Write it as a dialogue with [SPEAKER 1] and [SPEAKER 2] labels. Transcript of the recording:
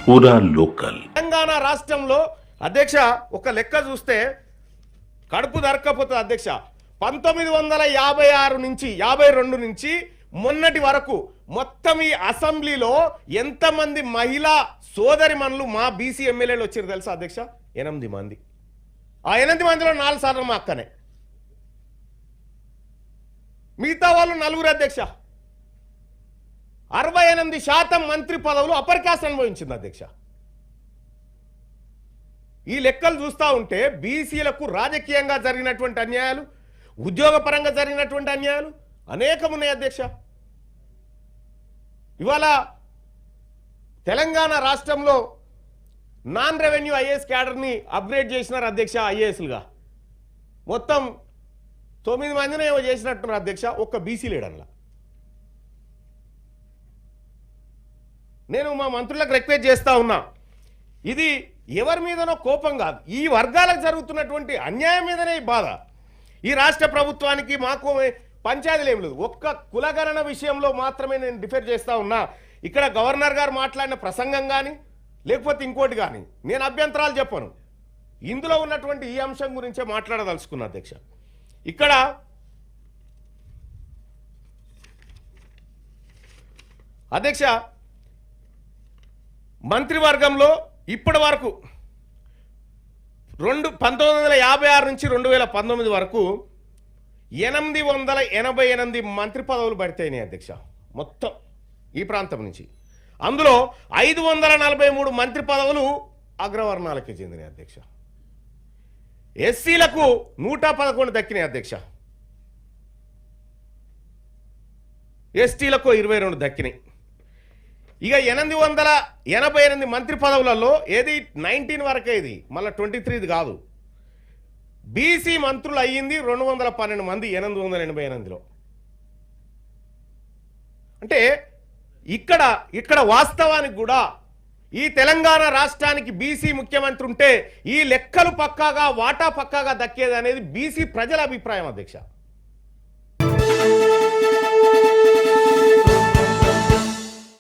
[SPEAKER 1] పూరా లోకల్.
[SPEAKER 2] తెలంగాణ రాష్ట్రంలో అధ్యక్ష ఒక లెక్క చూస్తే కడుపు దొరక్కపోతుంది అధ్యక్ష. 1956 నుంచి 52 నుంచి మొన్నటి వరకు మొత్తం ఈ అసెంబ్లీలో ఎంతమంది మహిళా సోదరిమణులు మా బీసీ ఎమ్మెల్యేలు వచ్చారు తెలుసా అధ్యక్ష? 8 మంది. ఆ 8 మందిలో 4 సార్లు మా అక్కనే, మిగతా వాళ్ళు 4 అధ్యక్ష. 68% మంత్రి పదవులు అప్పర్ కాస్ట్ అనుభవించింది అధ్యక్ష. ఈ లెక్కలు చూస్తూ ఉంటే బీసీలకు రాజకీయంగా జరిగినటువంటి అన్యాయాలు, ఉద్యోగపరంగా జరిగినటువంటి అన్యాయాలు అనేకం ఉన్నాయి అధ్యక్ష. ఇవాళ తెలంగాణ రాష్ట్రంలో నాన్ రెవెన్యూ ఐఏఎస్ క్యాడర్ని అప్గ్రేడ్ చేసినారు అధ్యక్ష. ఐఏఎస్లుగా మొత్తం 9 మందిని ఏమో చేసినట్టున్నారు అధ్యక్ష. ఒక్క బీసీ లీడర్లా. నేను మా మంత్రులకు రిక్వెస్ట్ చేస్తా ఉన్నా, ఇది ఎవరి మీదనో కోపం కాదు, ఈ వర్గాలకు జరుగుతున్నటువంటి అన్యాయం మీదనే ఈ బాధ. ఈ రాష్ట్ర ప్రభుత్వానికి మాకు పంచాయతీలు ఏం లేదు. ఒక్క కులగణన విషయంలో మాత్రమే నేను డిఫర్ చేస్తా ఉన్నా. ఇక్కడ గవర్నర్ గారు మాట్లాడిన ప్రసంగం కానీ లేకపోతే ఇంకోటి కానీ నేను అభ్యంతరాలు చెప్పను. ఇందులో ఉన్నటువంటి ఈ అంశం గురించే మాట్లాడదలుచుకున్నా అధ్యక్ష. ఇక్కడ అధ్యక్ష మంత్రివర్గంలో ఇప్పటి వరకు 1956 నుంచి 2019 వరకు 888 మంత్రి పదవులు పడితేనే అధ్యక్ష మొత్తం ఈ ప్రాంతం నుంచి. అందులో 543 మంత్రి పదవులు అగ్రవర్ణాలకి చెందినాయి అధ్యక్ష. ఎస్సీలకు 111 దక్కినాయి అధ్యక్ష. ఎస్టీలకు 22 దక్కినాయి. ఇక 888 మంత్రి పదవులలో ఏది 19 వరకే, ఇది మళ్ళీ 23 కాదు. బీసీ మంత్రులు అయ్యింది 212 మంది 888లో. అంటే ఇక్కడ వాస్తవానికి కూడా ఈ తెలంగాణ రాష్ట్రానికి బీసీ ముఖ్యమంత్రి ఉంటే ఈ లెక్కలు పక్కాగా వాటా పక్కాగా దక్కేది అనేది బీసీ ప్రజల అభిప్రాయం అధ్యక్ష.